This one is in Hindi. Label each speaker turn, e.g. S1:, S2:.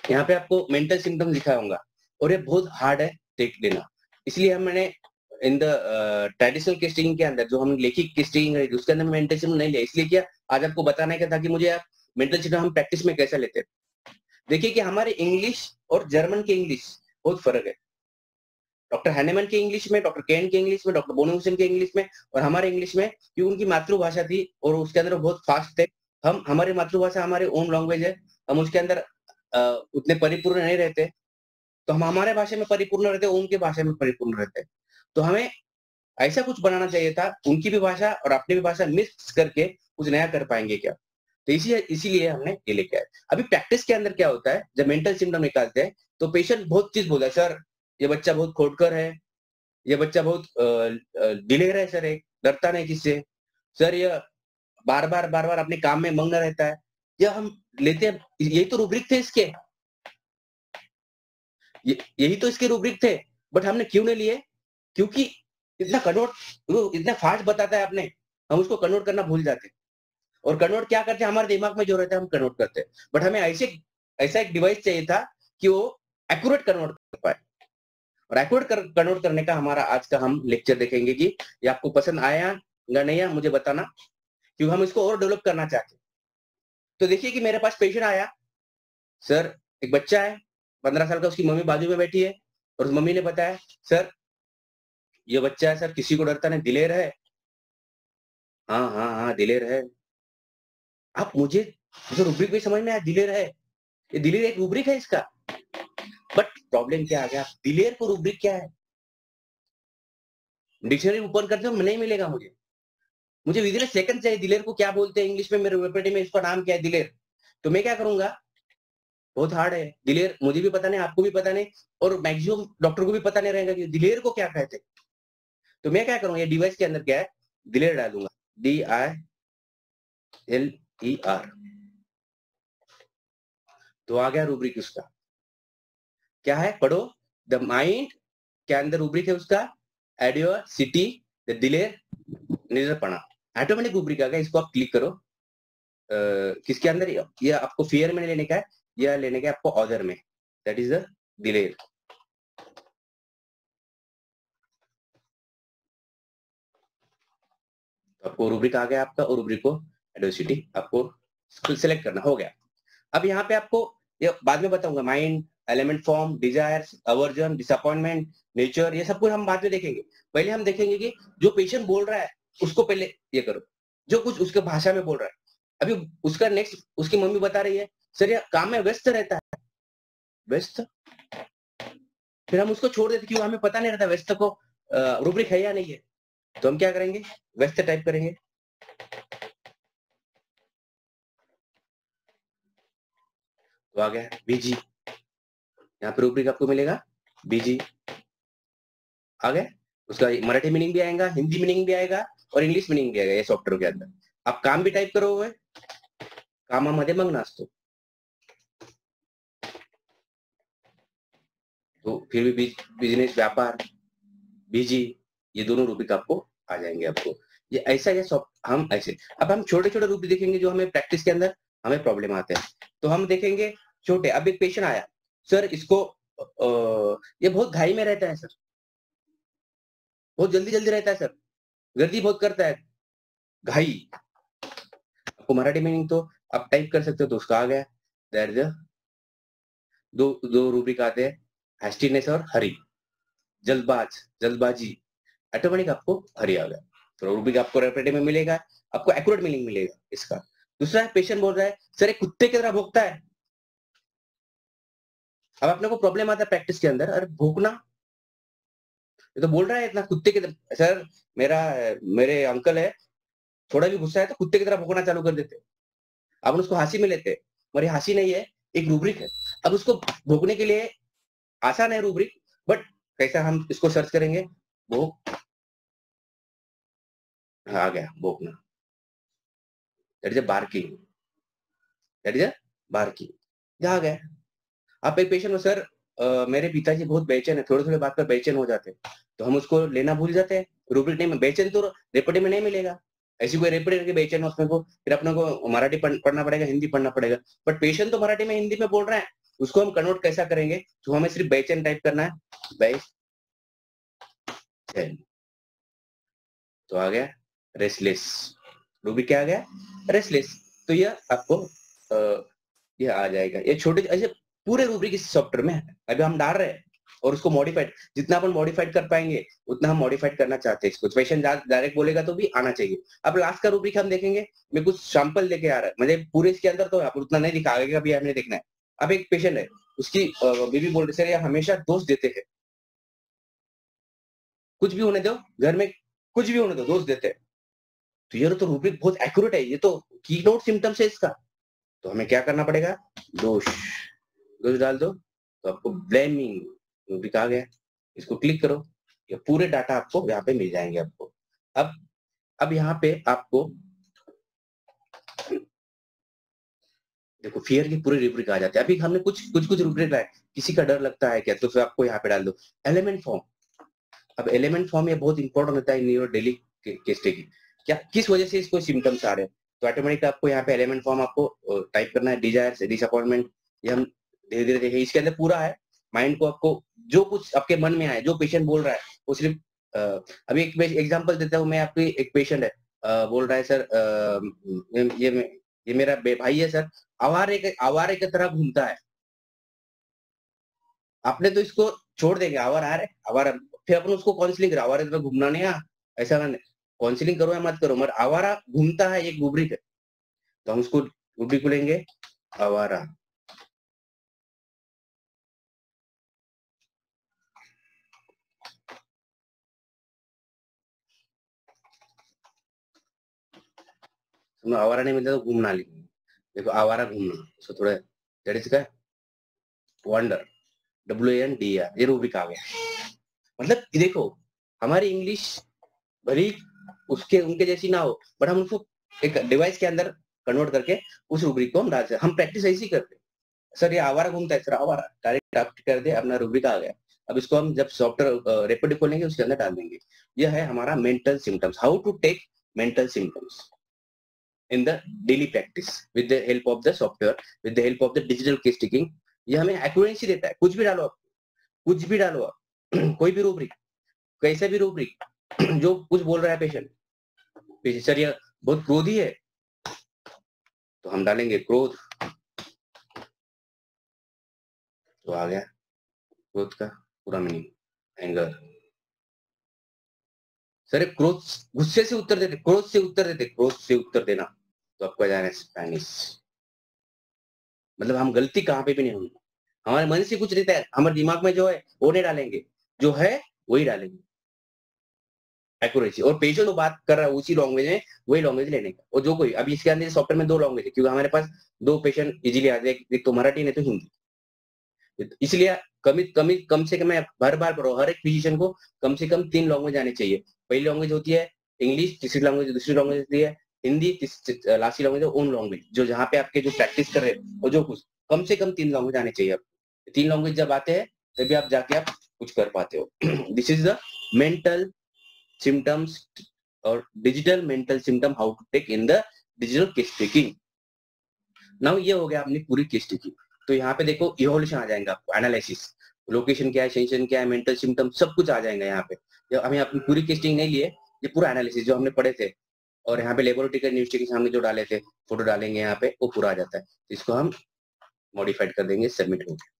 S1: यहाँ पे आपको मेंटल सिम्टम लिखा होगा और ये बहुत हार्ड है टेक लेना, इसलिए हम मैंने इन द ट्रेडिशनल केस्टिंग के अंदर जो हम लेखिक केस्टिंग है उसके अंदर मेंटल सिम्टम नहीं लिया, इसलिए क्या आज आपको बताना क्या था कि मुझे आप मेंटल सिम्टम हम प्रैक्टिस में कैसे लेते हैं। देखिए कि हमारे इंग्लिश और जर्मन की इंग्लिश बहुत फर्क है। डॉक्टर हैनेमन की इंग्लिश में, डॉक्टर केन की इंग्लिश में, डॉक्टर बोनोसन की इंग्लिश में और हमारे इंग्लिश में, कि उनकी मातृभाषा थी और उसके अंदर बहुत फास्ट थे। हम हमारी मातृभाषा हमारी ओन लैंग्वेज है, हम उसके अंदर उतने परिपूर्ण नहीं रहते, तो हम हमारे भाषा में परिपूर्ण रहते, उनके भाषा में परिपूर्ण रहते। तो हमें ऐसा कुछ बनाना चाहिए था, उनकी भी भाषा और अपनी भी भाषा मिक्स करके कुछ नया कर पाएंगे क्या। तो इसीलिए हमने ये लेके आए। अभी प्रैक्टिस के अंदर क्या होता है, जब मेंटल सिम्टम निकालते हैं तो पेशेंट बहुत चीज बोलता है, सर ये बच्चा बहुत खोटकर है, ये बच्चा बहुत दिलेर है सर, एक डरता नहीं किससे, सर ये बार बार अपने काम में मग्न रहता है। यह हम लेते हैं, यही तो रूब्रिक थे इसके, यही तो इसके रूब्रिक थे, बट हमने क्यों नहीं लिए? क्योंकि इतना कन्वर्ट, इतना फास्ट बताता है आपने, हम उसको कन्वर्ट करना भूल जाते हैं। और कन्वर्ट क्या करते हैं, हमारे दिमाग में जो रहता है हम कन्वर्ट करते हैं, बट हमें ऐसा एक डिवाइस चाहिए था कि वो एक्यूरेट कन्वर्ट कर पाए। और एक्यूरेट कन्वर्ट करने का हमारा आज का हम लेक्चर देखेंगे कि ये आपको पसंद आया या नहीं आया मुझे बताना, क्योंकि हम इसको और डेवलप करना चाहते हैं। तो देखिए कि मेरे पास पेशेंट आया, सर एक बच्चा है 15 साल का, उसकी मम्मी बाजू में बैठी है और उस मम्मी ने बताया, सर ये बच्चा है सर, किसी को डरता नहीं, दिलेर है। हाँ हाँ हाँ दिलेर है। आप मुझे रूब्रिक भी समझ में आया, दिलेर है, ये दिलेर एक रूब्रिक है इसका। बट प्रॉब्लम क्या आ गया, दिलेर को रूब्रिक क्या है, डिक्शनरी ओपन करते हो नहीं मिलेगा मुझे, मुझे विद इन सेकंड चाहिए दिलेर को क्या बोलते हैं इंग्लिश में, मेरे वेबसाइट में इसका नाम क्या है, दिलेर। तो मैं क्या करूंगा, बहुत हार्ड है दिलेर, मुझे भी पता नहीं, आपको भी पता नहीं, और मैक्सिमम डॉक्टर को भी पता नहीं रहेगा कि दिलेर को क्या कहते हैं। तो मैं क्या करूंगा, ये डिवाइस के अंदर क्या है, दिलेर डालूंगा, DILER, तो आ गया रूब्रिक उसका। क्या है, पढ़ो, द माइंड के अंदर रूब्रिक है उसका, एडियोसिटी, द दिलेर, निरपणा, ऑटोमेटिक रूब्रिक आ गया। इसको आप क्लिक करो, किसके अंदर, ये आपको फियर में लेने का है या लेने का है आपको ऑदर में, दैट इज द दिलेर। आपको रूब्रिक आ गया आपका, और रूब्रिक को एडोसिटी आपको सिलेक्ट करना हो गया। अब यहाँ पे आपको ये बाद में बताऊंगा, mind, element form, desires, aversion, disappointment, nature, ये सब कुछ हम बाद में देखेंगे। पहले हम देखेंगे कि जो पेशेंट बोल रहा है उसको पहले ये करो, जो कुछ उसके भाषा में बोल रहा है। अभी उसका नेक्स्ट, उसकी मम्मी बता रही है, सर ये काम में व्यस्त रहता है, व्यस्त, फिर हम उसको छोड़ देते, क्यों, हमें पता नहीं रहता व्यस्त को रूब्रिक है या नहीं है। तो हम क्या करेंगे, व्यस्त टाइप करेंगे, तो आ गया बीजी, यहाँ पे रूब्रिक आपको मिलेगा बीजी, आ गया। उसका मराठी मीनिंग भी आएगा, हिंदी मीनिंग भी आएगा और इंग्लिश मीनिंग भी आएगा ये सॉफ्टवेयर के अंदर। आप काम भी टाइप करोगे, कामामध्ये मग्न असतो, तो फिर भी बिजनेस, व्यापार, बीजी, ये दोनों रूब्रिक आपको आ जाएंगे आपको। ये ऐसा ये हम ऐसे, अब हम छोटे छोटे रूप देखेंगे जो हमें प्रैक्टिस के अंदर हमें प्रॉब्लम आते हैं। तो हम देखेंगे छोटे, अब एक पेशेंट आया, सर इसको ये बहुत घाई में रहता है सर, बहुत जल्दी जल्दी रहता है सर, गर्दी बहुत करता है, घाई। आपको मराठी मीनिंग तो आप टाइप कर सकते हो, तो उसका आ गया, दैट दो दो रूब्रिक आते हैं, हैस्टीनेस और हरी, जल्दबाजी, ऑटोमेटिक आपको हरी आ गया। तो रूब्रिक आपको रेपरेटिव में मिलेगा, आपको एक्यूरेट मीनिंग मिलेगा इसका। दूसरा है, पेशेंट बोल रहा है, सर एक कुत्ते की तरह भौंकता है। अब अपने को प्रॉब्लम आता है प्रैक्टिस के अंदर, अरे भौंकना, ये तो बोल रहा है इतना कुत्ते की तरह, सर मेरे अंकल है, थोड़ा भी गुस्सा है तो कुत्ते की तरह भौंकना चालू कर देते। अब उसको हंसी में लेते, मगर हंसी नहीं है, एक रूब्रिक है। अब उसको भोगने के लिए आसान है रूब्रिक, बट कैसा हम इसको सर्च करेंगे, वो आ गया भोगना, that is a barking, that is a barking, आ गया। आप एक पेशेंट में, सर मेरे पिताजी बहुत बेचैन है, थोड़े थोड़े बात पर बेचैन हो जाते हैं, तो हम उसको लेना भूल जाते हैं। रूब्रिक नहीं, बेचैन तो रेपटी में नहीं मिलेगा, ऐसी कोई रेपटी करके बेचैन हो उसमें को, फिर अपने को मराठी पढ़ना पड़ेगा, हिंदी पढ़ना पड़ेगा। बट पेशेंट तो मराठी में हिंदी में बोल रहे हैं, उसको हम कन्वर्ट कैसा करेंगे, तो हमें सिर्फ बेचैन टाइप करना है, बेचैन, तो आ गया रेस्टलेस। रूबी क्या आ गया, रेस्टलेस। तो यह आपको यह आ जाएगा। ये छोटे ऐसे पूरे रूब्रिक इस सॉफ्टवेयर में है, अभी हम डाल रहे हैं और उसको मॉडिफाइड, जितना अपन मॉडिफाइड कर पाएंगे उतना हम मॉडिफाइड करना चाहते हैं इसको। पेशेंट डायरेक्ट बोलेगा तो भी आना चाहिए। अब लास्ट का रूब्रिक हम देखेंगे, मैं कुछ सैंपल लेके आ रहा है, मतलब पूरे इसके अंदर तो आप उतना नहीं दिखा आगे भी हमने देखना है। अब एक पेशेंट है, उसकी बीबी बोल रही सर ये हमेशा दोष देते हैं, कुछ भी होने दो घर में, कुछ भी होने दो दोष देते हैं। तो ये तो रूब्रिक बहुत एक्यूरेट है, ये तो की नोट सिम्टम्स है इसका। तो हमें क्या करना पड़ेगा, दोष, दोष डाल दो तो आपको ब्लेमिंग रूब्रिक आ गया। इसको क्लिक करो, ये पूरे डाटा आपको यहाँ पे मिल जाएंगे आपको। अब यहाँ पे आपको देखो फियर की पूरी रूब्रिक आ जाती है। अभी हमने कुछ रूब्रिक लाए, किसी का डर लगता है क्या, तो फिर आपको यहाँ पे डाल दो एलिमेंट फॉर्म। अब एलिमेंट फॉर्म ये बहुत इंपॉर्टेंट होता है in your daily case taking, क्या किस वजह से इसको सिम्टम्स आ रहे हैं। तो ऑटोमेटिक आपको यहाँ पे एलिमेंट फॉर्म आपको टाइप करना है, डिजायर, डिसअपॉइंटमेंट, ये हम धीरे धीरे देखेंगे। इसके अंदर पूरा है, माइंड को आपको जो कुछ आपके मन में आए, जो पेशेंट बोल रहा है वो सिर्फ अभी एक एग्जांपल देता हूँ मैं आपको। एक पेशेंट है बोल रहा है सर ये मेरा भाई है सर, आवारे की तरह घूमता है। आपने तो इसको छोड़ देंगे, आवारा है आवारा, फिर अपन उसको काउंसलिंग करा, आवारा तरह घूमना नहीं है, ऐसा करना, काउंसलिंग करो या मत करो, मगर आवारा घूमता है एक रूब्रिक है, तो हम उसको रूब्रिक को लेंगे आवारा। आवारा नहीं मिलता तो घूमना लिखेंगे। देखो आवारा घूमना, उसको थोड़ा दैट इज का वंडर, WANDER, ये रूब्रिक आ गया। मतलब देखो हमारी इंग्लिश भली उसके उनके जैसी ना हो, बट हम उसको एक डिवाइस के अंदर कन्वर्ट करके उस रूब्रिक को हम डाल सकते। हम प्रैक्टिस ऐसी करते, सर ये आवारा घूमता है सर, आवारा डायरेक्ट टाइप कर दे, अपना रूब्रिक आ गया। अब इसको हम जब सॉफ्टवेयर रेपिड खोलेंगे उसके अंदर डाल देंगे। यह है हमारा mental symptoms, how to take mental symptoms in the daily practice with the help of the software, with the help of the digital case taking. ये हमें एक्यूरेंसी देता है, कुछ भी डालो आप, कुछ भी डालो आप कोई भी रूब्रिक, कैसे भी रूब्रिक जो कुछ बोल रहा है पेशेंट, सर ये बहुत क्रोधी है, तो हम डालेंगे क्रोध, तो आ गया क्रोध का पूरा मीनिंग, एंगर। सर क्रोध, गुस्से से उत्तर देते, क्रोध से उत्तर देते, क्रोध से उत्तर देना, तो आपको जाना है स्पेनिश। मतलब हम गलती कहाँ पे भी नहीं होंगे, हमारे मन से कुछ रहता है, हमारे दिमाग में जो है वो नहीं डालेंगे, जो है वही डालेंगे, एक्यूरेसी। और पेशेंट जो बात कर रहा है उसी लैंग्वेज में, वही लैंग्वेज लेने का। और जो कोई अभी इसके अंदर सॉफ्टवेयर में 2 लैंग्वेज है, क्योंकि हमारे पास 2 पेशेंट इजीली आ जाए, एक तो मराठी नहीं तो हिंदी, इसलिए कम से कम मैं बार बार पढ़ रहा हूँ, हर एक फिजिशियन को कम से कम 3 लैंग्वेज आने चाहिए। पहली लैंग्वेज होती है इंग्लिश, तीसरी लैंग्वेज, दूसरी लैंग्वेज होती है Hindi, last language own language, जो जहाँ पे आपके जो प्रैक्टिस कर रहे हैं और जो कुछ, कम से कम 3 लैंग्वेज आने चाहिए आपको। 3 लैंग्वेज जब आते हैं तभी आप जाके आप कुछ कर पाते हो। This is the mental symptoms और digital mental symptom how to take in the digital case taking. Now ये हो गया अपनी पूरी केस टेकिंग। तो यहाँ पे देखो इवोल्यूशन आ जाएगा आपको, एनालिसिस, लोकेशन क्या है, सेंशन क्या है, मेंटल सिम्टम सब कुछ आ जाएगा यहाँ पे। जब हमें अपनी पूरी केस टेकिंग नहीं लिए, ये पूरा एनालिसिस जो हमने पढ़े थे, और यहाँ पे लेबोरेटरी का न्यूज के सामने जो डाले थे, फोटो डालेंगे यहाँ पे, वो पूरा आ जाता है। इसको हम मॉडिफाइड कर देंगे, सबमिट हो गया।